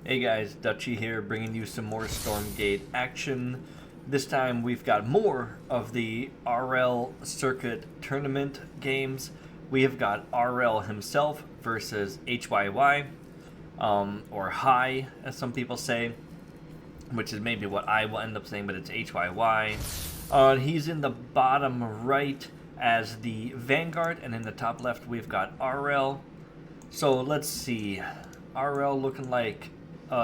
Hey guys, Dutchy here, bringing you some more Stormgate action. This time we've got more of the Aureil circuit tournament games. We have got Aureil himself versus HYY, or High, as some people say, which is maybe what I will end up saying, but it's HYY. He's in the bottom right as the Vanguard, and in the top left we've got Aureil. So let's see, Aureil looking like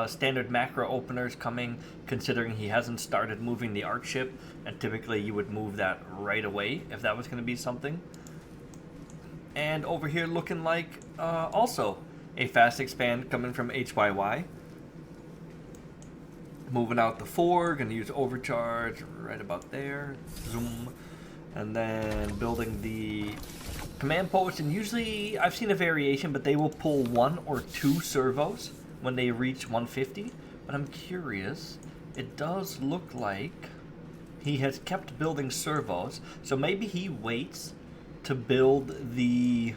standard macro openers coming, considering he hasn't started moving the arc ship, and typically you would move that right away if that was going to be something. And over here looking like also a fast expand coming from HYY. Moving out the 4, going to use overcharge right about there, zoom, and then building the command post. And usually I've seen a variation, but they will pull 1 or 2 servos when they reach 150, but I'm curious. It does look like he has kept building servos, so maybe he waits to build the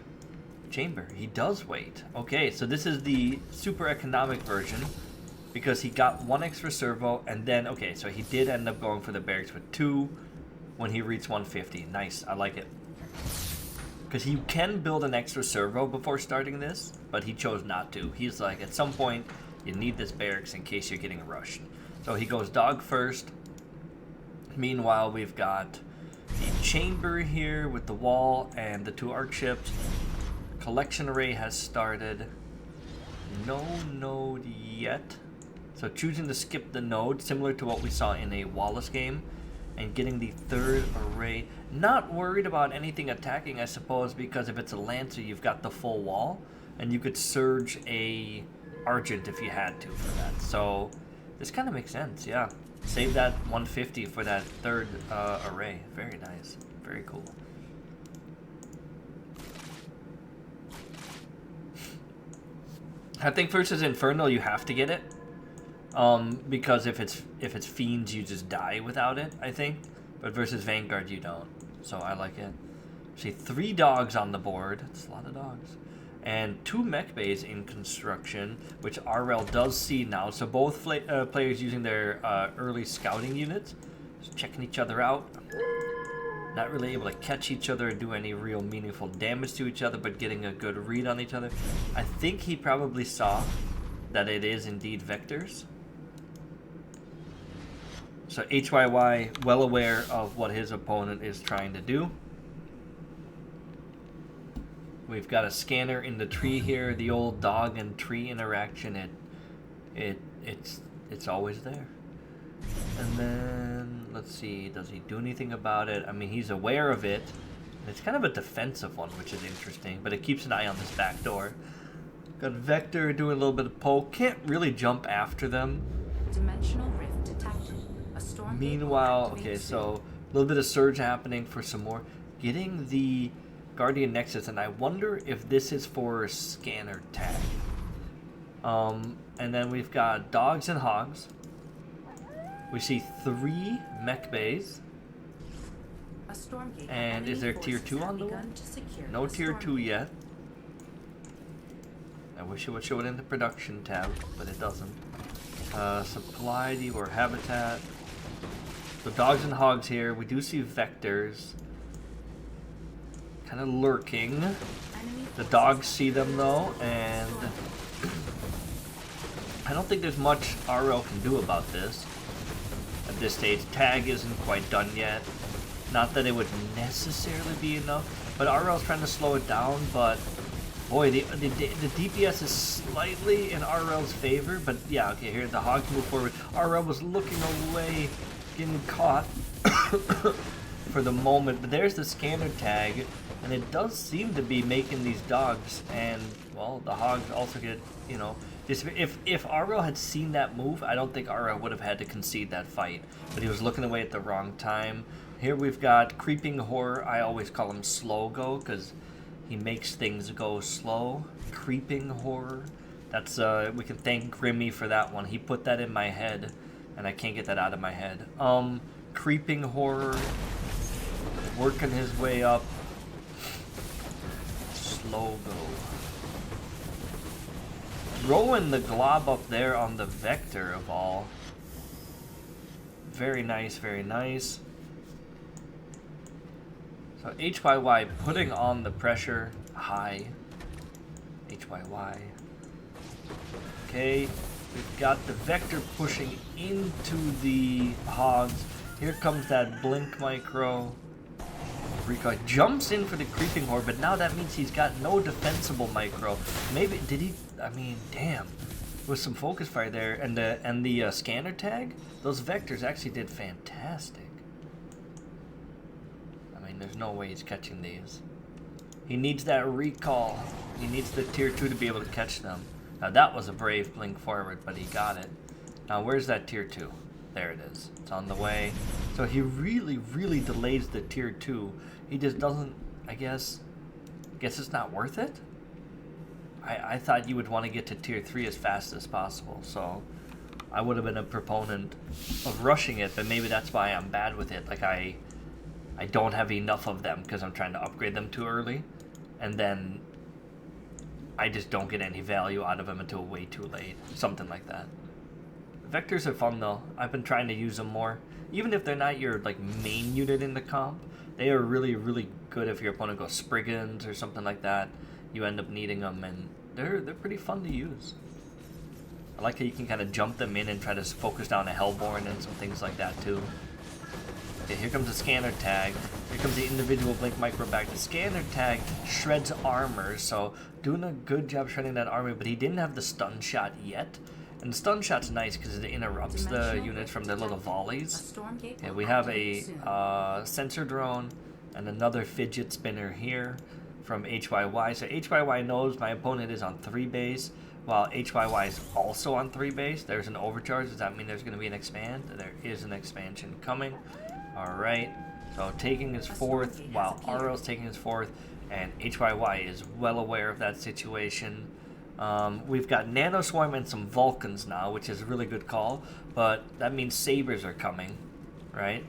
chamber. He does wait. Okay, so this is the super economic version, because he got 1 extra servo, and then, okay, so he did end up going for the barracks with 2 when he reached 150. Nice, I like it. Because you can build an extra servo before starting this, but he chose not to. He's like, at some point, you need this barracks in case you're getting rushed. So he goes dog first. Meanwhile, we've got the chamber here with the wall and the 2 arc ships. Collection array has started. No node yet. So choosing to skip the node, similar to what we saw in a Wallace game. And getting the 3rd array. Not worried about anything attacking, I suppose, because if it's a Lancer, you've got the full wall, and you could surge a Argent if you had to for that. So this kind of makes sense, yeah. Save that 150 for that 3rd array. Very nice. Very cool. I think versus Infernal, you have to get it. Because if it's Fiends, you just die without it, I think. But versus Vanguard, you don't. So I like it. See, 3 dogs on the board. That's a lot of dogs. And 2 mech bays in construction, which Aureil does see now. So both players using their early scouting units, just checking each other out. Not really able to catch each other or do any real meaningful damage to each other, but getting a good read on each other. I think he probably saw that it is indeed vectors. So HYY, well aware of what his opponent is trying to do. We've got a scanner in the tree here. The old dog and tree interaction, it's always there. And then, let's see, does he do anything about it? I mean, he's aware of it. It's kind of a defensive one, which is interesting, but it keeps an eye on this back door. Got Vector doing a little bit of poke. Can't really jump after them. Dimensional rift detected. A storm. Meanwhile, okay, so a little bit of surge happening for some more. Getting the Guardian Nexus, and I wonder if this is for scanner tag. And then we've got dogs and hogs. We see 3 mech bays. A Stormgate. And is there tier 2 on the one? No tier 2 yet. I wish it would show it in the production tab, but it doesn't. Supply or habitat. So dogs and hogs here. We do see vectors kind of lurking. The dogs see them though, and I don't think there's much Aureil can do about this at this stage. Tag isn't quite done yet. Not that it would necessarily be enough, but Aureil's trying to slow it down, but boy, the DPS is slightly in Aureil's favor, but yeah, okay, here the hogs move forward. Aureil was looking away, getting caught for the moment, but there's the scanner tag, and it does seem to be making these dogs, and, well, the hogs also get, you know, if Aureil had seen that move, I don't think Aureil would have had to concede that fight, but he was looking away at the wrong time. Here we've got Creeping Horror. I always call him Slow Go, because he makes things go slow. Creeping Horror. That's, we can thank Grimmy for that one. He put that in my head, and I can't get that out of my head. Creeping Horror. Working his way up. Slow Go. throwing the glob up there on the Vector of all. Very nice, very nice. So HYY putting on the pressure high. HYY. Okay, we've got the Vector pushing into the Hogs. Here comes that Blink Micro. Rico jumps in for the Creeping Horde, but now that means he's got no defensible Micro. Maybe, did he, I mean, damn. With some focus fire there, and the scanner tag, those Vectors actually did fantastic. I mean, there's no way he's catching these. He needs that recall. He needs the tier 2 to be able to catch them. Now that was a brave blink forward, but he got it. Now where's that tier 2? There it is. It's on the way. So he really, really delays the tier 2. He just doesn't, I guess it's not worth it? I thought you would want to get to tier 3 as fast as possible, so I would have been a proponent of rushing it, but maybe that's why I'm bad with it. Like I don't have enough of them because I'm trying to upgrade them too early, and then I just don't get any value out of them until way too late. Something like that. Vectors are fun though. I've been trying to use them more. Even if they're not your like main unit in the comp, they are really, really good if your opponent goes Spriggans or something like that. You end up needing them, and they're pretty fun to use. I like how you can kind of jump them in and try to focus down a Hellborn and some things like that too. Okay, here comes the scanner tag. Here comes the individual Blink Micro back. The scanner tag shreds armor, so doing a good job shredding that armor, but he didn't have the stun shot yet. And the stun shot's nice because it interrupts the units from their little volleys. Okay, we have a sensor drone and another fidget spinner here from HYY. So HYY knows my opponent is on 3 base, while HYY is also on 3 base. There's an overcharge. Does that mean there's going to be an expand? There is an expansion coming. Alright, so taking his 4th, while Aureil's taking his 4th, and HYY is well aware of that situation. We've got Nano Swarm and some Vulcans now, which is a really good call, but that means Sabers are coming, right?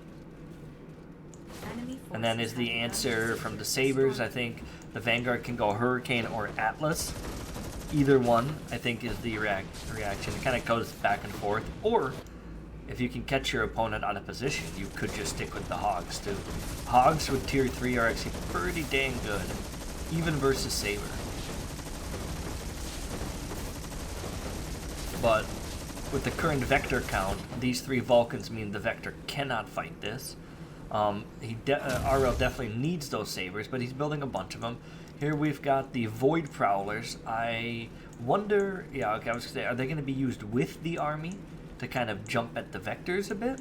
And then is the answer from the Sabers. I think the Vanguard can go Hurricane or Atlas. Either one, I think, is the reaction. It kind of goes back and forth. Or, if you can catch your opponent out of position, you could just stick with the Hogs, too. Hogs with tier 3 are actually pretty dang good, even versus Saber. But with the current Vector count, these 3 Vulcans mean the Vector cannot fight this. Aureil definitely needs those Sabers, but he's building a bunch of them. Here we've got the Void Prowlers. I wonder, yeah, okay, I was gonna say, are they going to be used with the army to kind of jump at the Vectors a bit?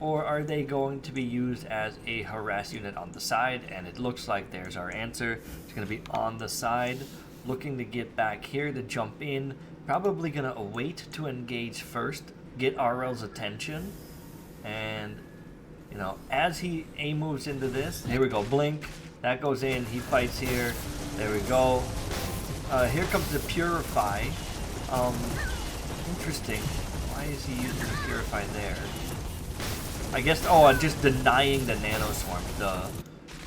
Or are they going to be used as a harass unit on the side? And it looks like there's our answer. It's going to be on the side, looking to get back here to jump in. Probably going to wait to engage first, get Aureil's attention, and you know, as he moves into this, here we go, Blink, that goes in, he fights here, there we go. Here comes the Purify. Interesting, why is he using the Purify there? I guess, I'm just denying the Nano Swarm, duh.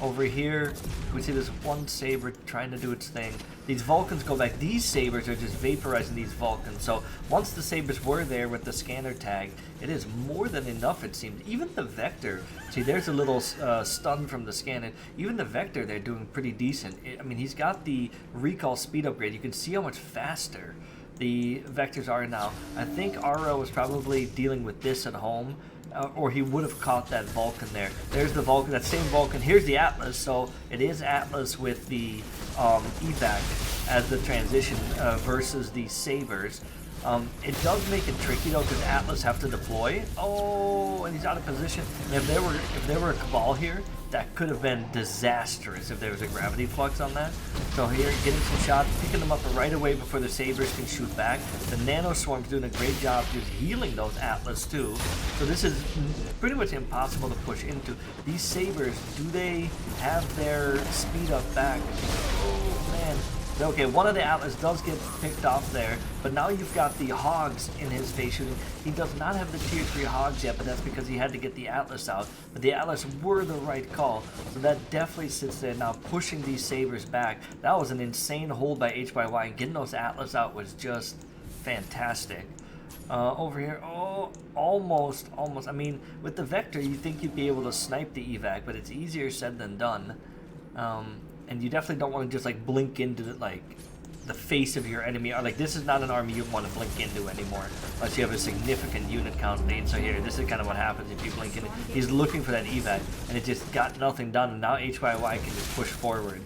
Over here, we see this one Saber trying to do its thing. These Vulcans go back. These Sabers are just vaporizing these Vulcans. So once the Sabers were there with the scanner tag, it is more than enough, it seems. Even the Vector, see, there's a little stun from the scanner. Even the Vector, they're doing pretty decent. I mean, he's got the recall speed upgrade. You can see how much faster the Vectors are now. I think Aureil was probably dealing with this at home. Or he would have caught that Vulcan there. There's the Vulcan, that same Vulcan. Here's the Atlas, so it is Atlas with the evac as the transition versus the Sabers. It does make it tricky though, because Atlas have to deploy. Oh, and he's out of position. And if there were a Cabal here, that could have been disastrous if there was a gravity flux on that. So here, getting some shots, picking them up right away before the Sabers can shoot back. The Nano Swarm's doing a great job just healing those Atlas too. So this is pretty much impossible to push into. These Sabers, do they have their speed up back? Oh man. Okay, one of the Atlas does get picked off there, but now you've got the Hogs in his face shooting. He does not have the tier 3 Hogs yet, but that's because he had to get the Atlas out. But the Atlas were the right call, so that definitely sits there now pushing these Sabers back. That was an insane hold by HYY, and getting those Atlas out was just fantastic. Over here, oh, almost. I mean, with the Vector, you think you'd be able to snipe the evac, but it's easier said than done. And you definitely don't want to just like blink into the face of your enemy. Or like, this is not an army you want to blink into anymore, unless you have a significant unit count lead. So here, this is kind of what happens if you blink in. He's looking for that evac, and it just got nothing done. And now HYY can just push forward.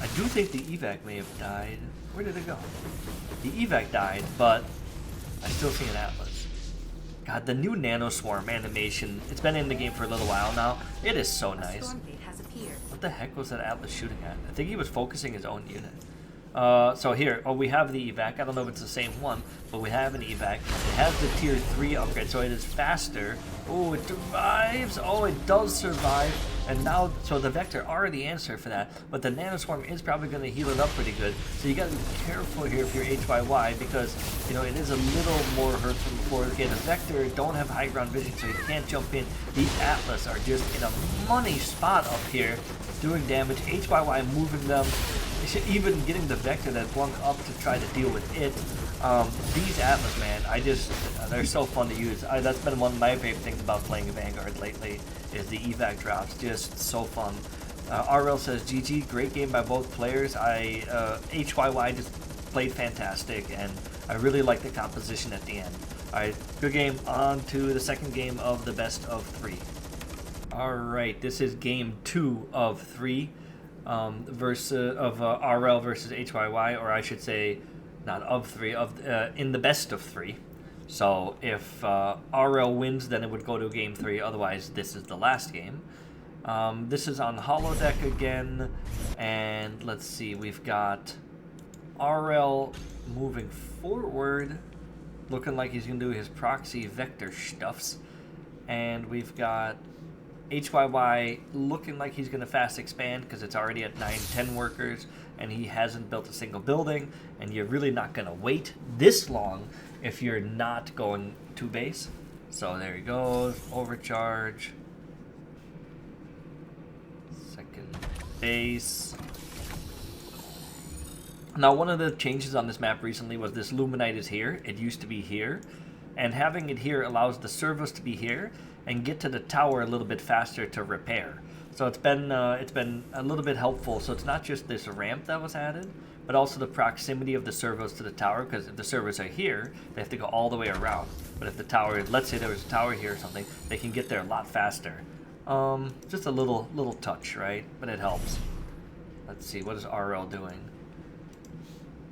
I do think the evac may have died. Where did it go? The evac died, but I still see an Atlas. God, the new Nanoswarm animation, it's been in the game for a little while now. It is so nice. Stormgate has appeared. What the heck was that Atlas shooting at? I think he was focusing his own unit. So here, we have the evac. I don't know if it's the same one, but we have an evac. It has the tier 3 upgrade, so it is faster. Oh, it survives. Oh, it does survive. And now, so the Vector are the answer for that, but the Nanoswarm is probably going to heal it up pretty good. So you got to be careful here if you're HYY, because, you know, it is a little more hurt than before. Okay, the Vector don't have high ground vision, so you can't jump in. The Atlas are just in a money spot up here, doing damage. HYY moving them, even getting the Vector that flung up to try to deal with it. These Atlas, man, they're so fun to use. That's been one of my favorite things about playing Vanguard lately, is the evac drops. Just so fun. Aureil says, GG, great game by both players. HYY just played fantastic, and I really like the composition at the end. Alright, good game. On to the second game of the best of 3. Alright, this is game 2 of 3. Aureil versus HYY, or I should say, not of 3, in the best of 3. So if Aureil wins, then it would go to game 3. Otherwise, this is the last game. This is on holodeck again, and let's see, we've got Aureil moving forward, looking like he's gonna do his proxy Vector stuffs, and we've got HYY looking like he's going to fast expand because it's already at 9-10 workers and he hasn't built a single building, and you're really not going to wait this long if you're not going to base. So there he goes, overcharge, second base. Now, one of the changes on this map recently was this Luminite is here. It used to be here, and having it here allows the servos to be here and get to the tower a little bit faster to repair. So it's been a little bit helpful. So it's not just this ramp that was added, but also the proximity of the servos to the tower, because if the servos are here, they have to go all the way around. But if the tower, let's say there was a tower here or something, they can get there a lot faster. Just a little touch, right? But it helps. Let's see, what is Aureil doing?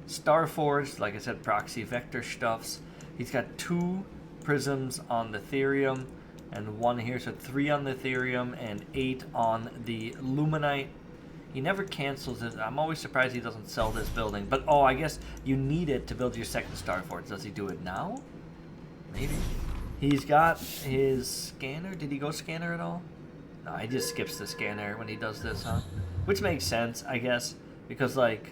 Starforged, like I said, proxy Vector stuffs. He's got 2 prisms on the Therium, and 1 here, so 3 on the Therium and 8 on the Luminite. He never cancels it. I'm always surprised he doesn't sell this building. But, oh, I guess you need it to build your second Starforge. Does he do it now? Maybe. He's got his scanner. Did he go scanner at all? No, he just skips the scanner when he does this, huh? Which makes sense, I guess, because, like,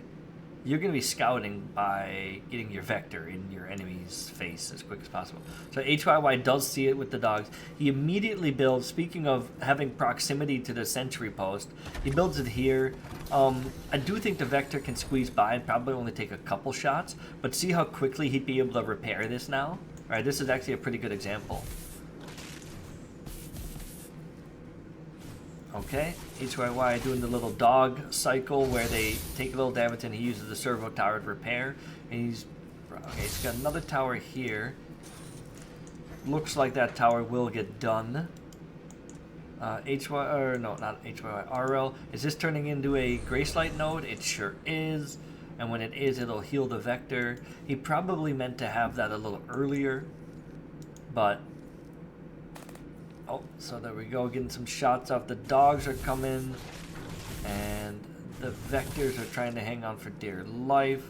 you're going to be scouting by getting your Vector in your enemy's face as quick as possible. So HYY does see it with the dogs. He immediately builds, speaking of having proximity to the sentry post, he builds it here. I do think the Vector can squeeze by and probably only take a couple shots, but see how quickly he'd be able to repair this now? All right, this is actually a pretty good example. Okay, HYY doing the little dog cycle where they take a little damage and he uses the servo tower to repair. And he's got another tower here. Looks like that tower will get done. Not HYY, Aureil. Is this turning into a Gracelight node? It sure is. And when it is, it'll heal the Vector. He probably meant to have that a little earlier, but oh, so there we go, getting some shots off. The dogs are coming, and the Vectors are trying to hang on for dear life.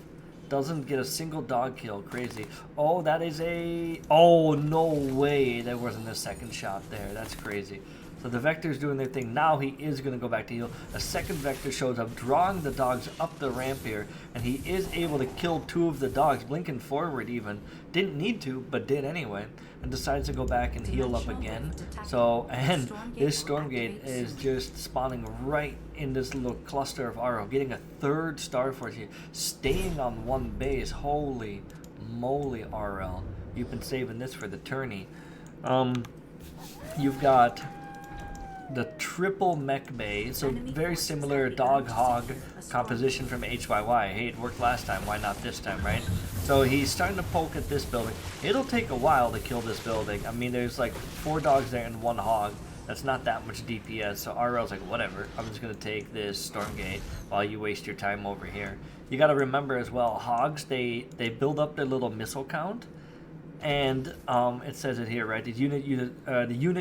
Doesn't get a single dog kill, crazy. Oh, that is a, oh, no way, there wasn't a second shot there. That's crazy. So the Vector's doing their thing. Now he is going to go back to heal. A second Vector shows up, drawing the dogs up the ramp here, and he is able to kill 2 of the dogs, blinking forward even. Didn't need to, but did anyway, and decides to go back and heal up again. So, and this Stormgate is just spawning right in this little cluster of Aureil, getting a 3rd Starforge here, staying on 1 base. Holy moly, RL. You've been saving this for the tourney. You've got the triple mech bay, so very similar dog hog composition from HYY. Hey, it worked last time, why not this time, right? So he's starting to poke at this building. It'll take a while to kill this building. I mean, there's like 4 dogs there and 1 hog. That's not that much DPS, so RL's like, whatever, I'm just gonna take this Stormgate while you waste your time over here. You gotta remember as well, hogs, they build up their little missile count. And it says it here, right? The unit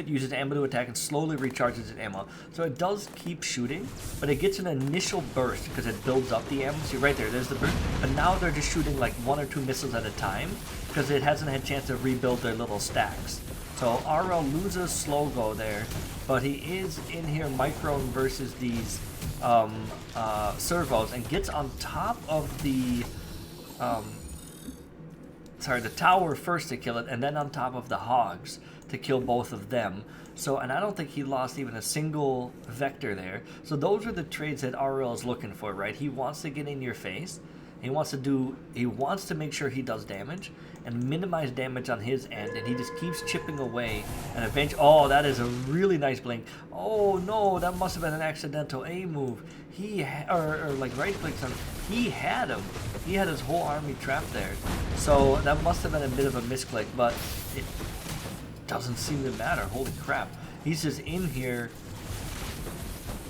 uses ammo to attack and slowly recharges its ammo. So it does keep shooting, but it gets an initial burst because it builds up the ammo. See right there, there's the burst. But now they're just shooting like 1 or 2 missiles at a time because it hasn't had a chance to rebuild their little stacks. So RL loses slow go there, but he is in here microing versus these servos and gets on top of the the tower first to kill it, and then on top of the hogs to kill both of them. So, and I don't think he lost even a single vector there. So those are the trades that RL is looking for, right? He wants to get in your face. He wants to make sure he does damage and minimize damage on his end, and he just keeps chipping away. And eventually, oh, that is a really nice blink. Oh no, that must have been an accidental A move. Or like right clicks on. He had him. He had his whole army trapped there. So that must have been a bit of a misclick, but it doesn't seem to matter. Holy crap! He's just in here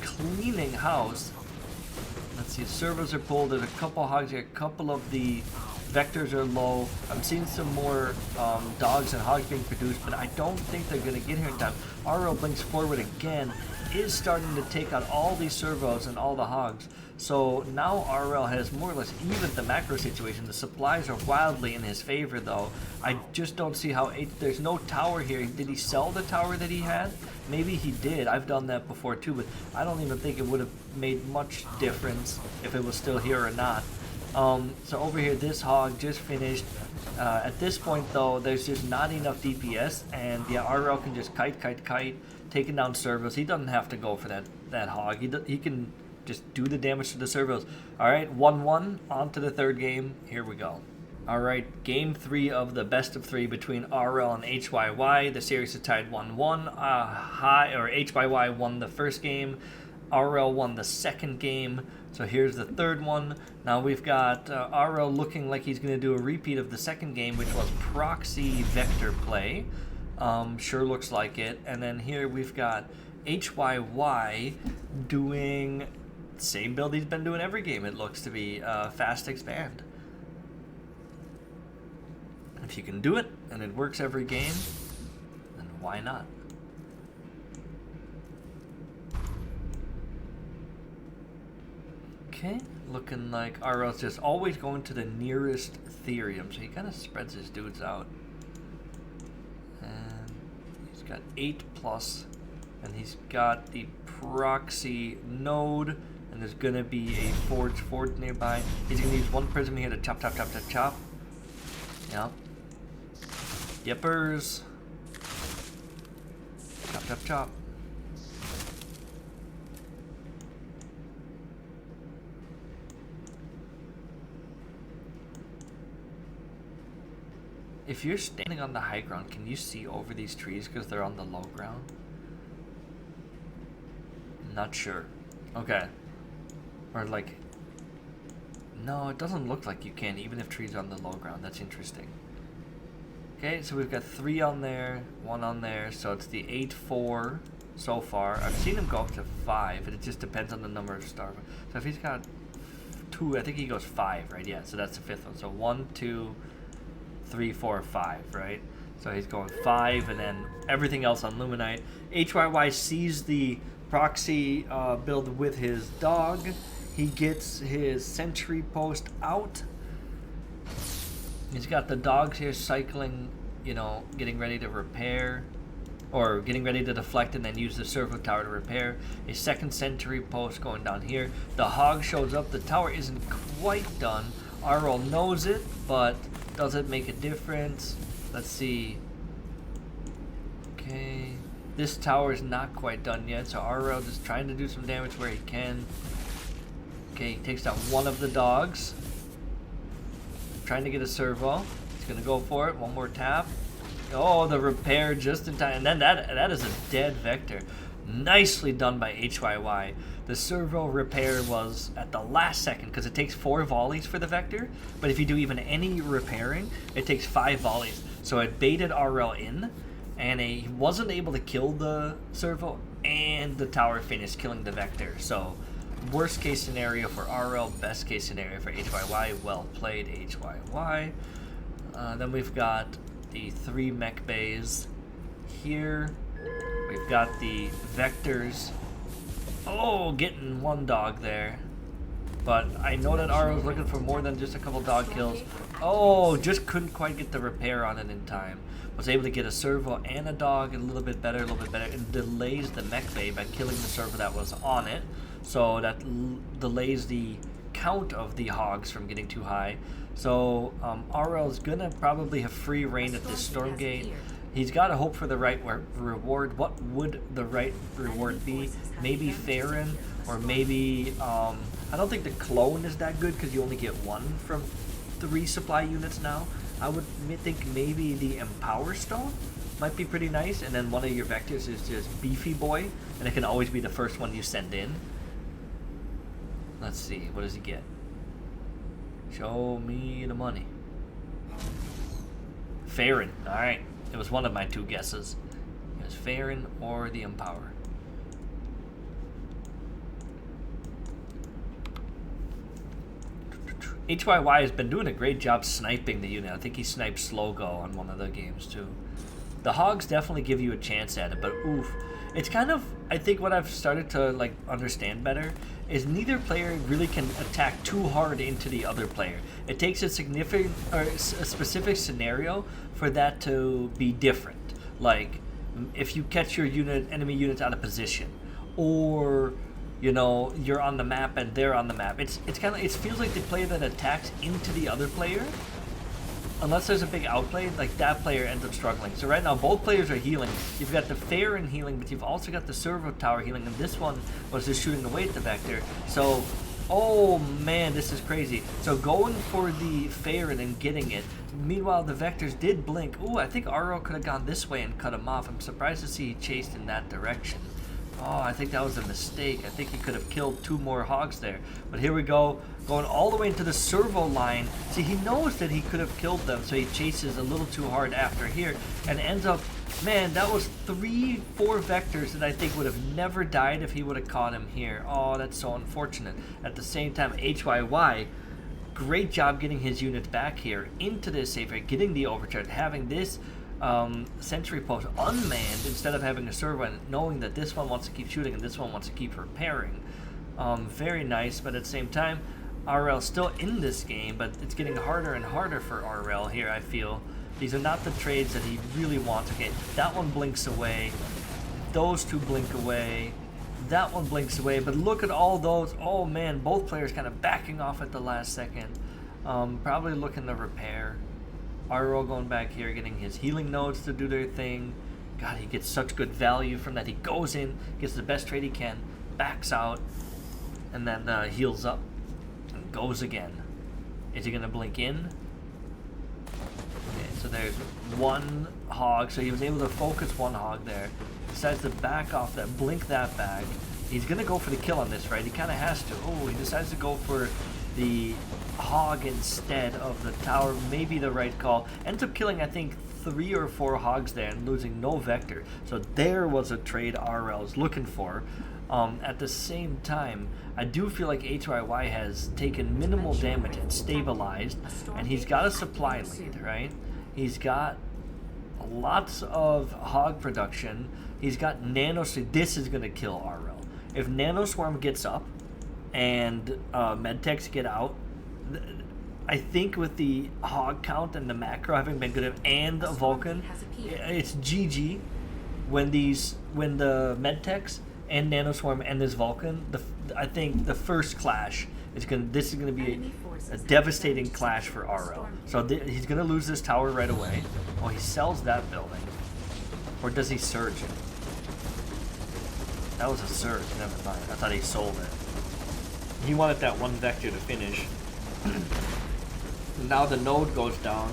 cleaning house. Let's see, servos are pulled. There's a couple hogs here. A couple of the vectors are low. I'm seeing some more dogs and hogs being produced, but I don't think they're going to get here in time. RL blinks forward again, is starting to take out all these servos and all the hogs. So now RL has more or less evened the macro situation. The supplies are wildly in his favor, though. I just don't see how... there's no tower here. Did he sell the tower that he had? Maybe he did. I've done that before, too, but I don't even think it would have made much difference if it was still here or not. So over here, this hog just finished. At this point, though, there's just not enough DPS, and yeah, RL can just kite, taking down servos. He doesn't have to go for that hog. He can just do the damage to the servos. All right, 1-1, on to the third game. Here we go. All right, game 3 of the best of 3 between RL and HYY. The series is tied 1-1. HYY won the first game. RL won the second game. So here's the third one. Now we've got RL looking like he's going to do a repeat of the second game, which was proxy vector play. Sure looks like it. And then here we've got HYY doing the same build he's been doing every game, it looks to be, fast expand. If you can do it, and it works every game, then why not? Okay, looking like RL's just always going to the nearest Therium, so he kind of spreads his dudes out. And he's got 8+, and he's got the proxy node, and there's going to be a forge nearby. He's going to use one prism here to chop. Yep. Yippers. Chop. If you're standing on the high ground, can you see over these trees because they're on the low ground? Not sure. Okay. Or like... No, it doesn't look like you can, even if trees are on the low ground. That's interesting. Okay, so we've got 3 on there, 1 on there, so it's the 8-4 so far. I've seen him go up to 5, but it just depends on the number of stars. So if he's got 2, I think he goes 5, right? Yeah, so that's the 5th one. So 1, 2, 3, 4, 5, right? So he's going 5, and then everything else on Luminite. HYY sees the proxy build with his dog. He gets his sentry post out. He's got the dogs here cycling, you know, getting ready to repair, or getting ready to deflect and then use the servo tower to repair. A second sentry post going down here. The hog shows up. The tower isn't quite done. RL knows it, but does it make a difference? Let's see. Okay. This tower is not quite done yet, so RL is trying to do some damage where he can. Okay, he takes down one of the dogs. Trying to get a servo. gonna go for it. One more tap. Oh, the repair just in time. And then that is a dead vector. Nicely done by HYY. The servo repair was at the last second because it takes 4 volleys for the vector. But if you do even any repairing, it takes 5 volleys. So it baited Aureil in, and he wasn't able to kill the servo, and the tower finished killing the vector. So worst case scenario for Aureil, best case scenario for HYY. Well played, HYY. Then we've got the 3 mech bays here. We've got the vectors. Oh, getting 1 dog there. But I know that Aureil's looking for more than just a couple dog kills. Oh, just couldn't quite get the repair on it in time. Was able to get a servo and a dog a little bit better, It delays the mech bay by killing the servo that was on it. So that delays the count of the hogs from getting too high. So Aureil's gonna probably have free reign at this Stormgate. He's got to hope for the right reward. What would the right reward be? Maybe Farron, or maybe I don't think the clone is that good because you only get 1 from 3 supply units now. I would think maybe the Empower Stone might be pretty nice, and then one of your vectors is just Beefy Boy, and it can always be the first one you send in. Let's see, what does he get? Show me the money. Farron, alright. It was one of my 2 guesses. It was Farron or the Empower. HYY has been doing a great job sniping the unit. I think he sniped Slow Go on one of the games too. The hogs definitely give you a chance at it, but oof. It's kind of, I think what I've started to like understand better is neither player really can attack too hard into the other player. It takes a significant or a specific scenario for that to be different. Like if you catch your enemy units out of position, or you know you're on the map and they're on the map. It feels like the player that attacks into the other player, unless there's a big outplay, like that player ends up struggling. So right now both players are healing. You've got the Farron healing, but you've also got the servo tower healing, and this one was just shooting away at the vector. So, oh man, this is crazy. So going for the Farron and getting it. Meanwhile, the vectors did blink. Ooh, I think Aureil could have gone this way and cut him off. I'm surprised to see he chased in that direction. Oh, I think that was a mistake. I think he could have killed 2 more hogs there. But here we go, going all the way into the servo line. See, he knows that he could have killed them, so he chases a little too hard after here and ends up, man, that was 3-4 vectors that I think would have never died if he would have caught him here. Oh, that's so unfortunate. At the same time, HYY, great job getting his units back here into this safe area, getting the overcharge, having this sentry post unmanned instead of having a servo, and knowing that this one wants to keep shooting and this one wants to keep repairing. Very nice, but at the same time, Aureil's still in this game, but it's getting harder and harder for Aureil here, I feel. These are not the trades that he really wants. Okay, that one blinks away. Those 2 blink away. That one blinks away, but look at all those. Oh man, both players kind of backing off at the last second. Probably looking to repair. Aureil going back here, getting his healing nodes to do their thing. God, he gets such good value from that. He goes in, gets the best trade he can, backs out, and then heals up and goes again. Is he going to blink in? Okay, so there's 1 hog. So he was able to focus 1 hog there. Decides to back off that, blink that back. He's going to go for the kill on this, right? He kind of has to. Oh, he decides to go for the hog instead of the tower. Maybe the right call. Ends up killing, I think, 3 or 4 hogs there and losing no vector. So there was a trade Aureil was looking for. At the same time, I do feel like HYY has taken minimal damage and stabilized, and he's got a supply lead, right? He's got lots of hog production. He's got nanoswarm. This is going to kill Aureil. If nanoswarm gets up and medtechs get out, I think with the hog count and the macro having been good, and the Vulcan, it's GG when the medtechs and nanoswarm and this Vulcan. I think the first clash is this is gonna be a devastating clash for Aureil. So he's gonna lose this tower right away. Oh, he sells that building, or does he surge it? That was a surge. Never mind. I thought he sold it. He wanted that 1 vector to finish. Now the node goes down.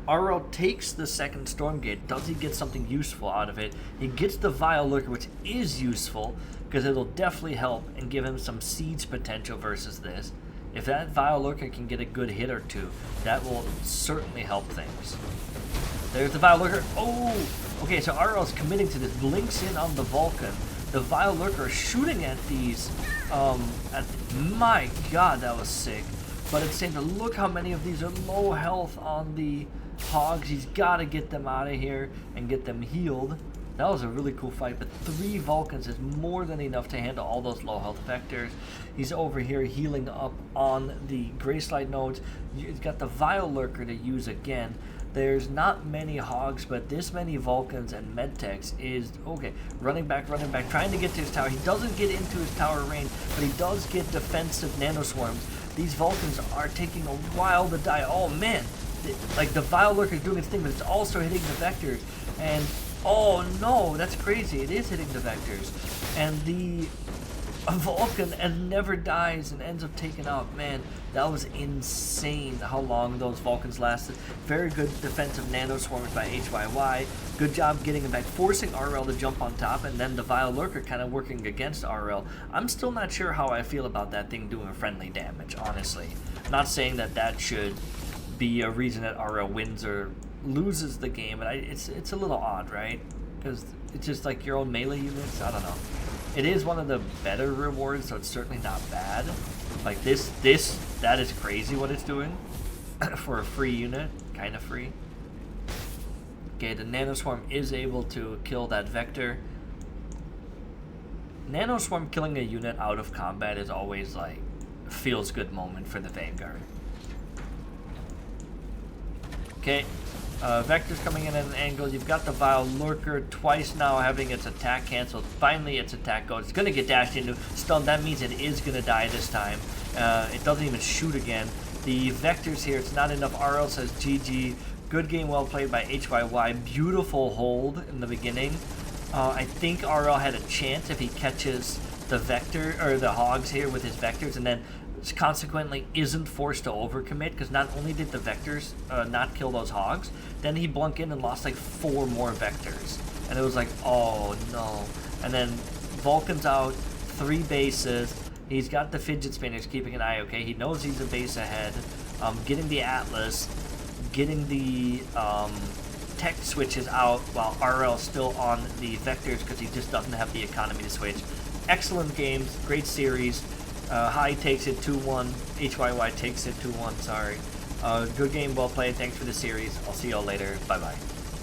Aureil takes the second Stormgate. Does he get something useful out of it? He gets the Vile Lurker, which is useful, because it'll definitely help and give him some siege potential versus this. If that Vile Lurker can get a good hit or two, that will certainly help things. There's the Vile Lurker. Oh! Okay, so Aureil's committing to this. Blinks in on the Vulcan. The Vile Lurker is shooting at these, my god, that was sick. But at the same time, look how many of these are low health on the Hogs. He's got to get them out of here and get them healed. That was a really cool fight, but 3 Vulcans is more than enough to handle all those low health vectors. He's over here healing up on the Greyslide nodes. He's got the Vile Lurker to use again. There's not many Hogs, but this many Vulcans and Medtechs is, okay, running back, trying to get to his tower. He doesn't get into his tower range, but he does get defensive nanoswarms. These Vulcans are taking a while to die. Oh man, like the Vile Lurker is doing its thing, but it's also hitting the vectors. And oh no, that's crazy. It is hitting the vectors. And the Vulcan and never dies and ends up taken out. Man, that was insane how long those Vulcans lasted. Very good defensive nanoswarmers by HYY. Good job getting him back, forcing Aureil to jump on top, and then the Vile Lurker kind of working against Aureil. I'm still not sure how I feel about that thing doing friendly damage, honestly. Not saying that that should be a reason that Aureil wins or loses the game, but it's a little odd, right? Because it's just like your own melee units. I don't know. It is one of the better rewards, so it's certainly not bad. Like that is crazy what it's doing for a free unit, kind of free. Okay, the Nanoswarm is able to kill that Vector. Nanoswarm killing a unit out of combat is always like a feels good moment for the Vanguard. Okay, Vector's coming in at an angle. You've got the Vile Lurker twice now having its attack canceled. Finally, its attack goes. It's going to get dashed into. Stunned. That means it is going to die this time. It doesn't even shoot again. The Vectors here, it's not enough. Aureil says GG. Good game, well played by HYY. Beautiful hold in the beginning. I think Aureil had a chance if he catches the Vector, or the Hogs here with his Vectors, and then consequently isn't forced to overcommit, because not only did the Vectors not kill those Hogs, then he blunk in and lost like 4 more Vectors. And it was like, oh no. And then Vulcan's out, 3 bases. He's got the Fidget Spinners keeping an eye, okay? He knows he's a base ahead. Getting the Atlas, getting the tech switches out while Aureil's still on the Vectors because he just doesn't have the economy to switch. Excellent games, great series. High takes it 2-1. HYY takes it 2-1, sorry. Good game, well played. Thanks for the series. I'll see y'all later. Bye-bye.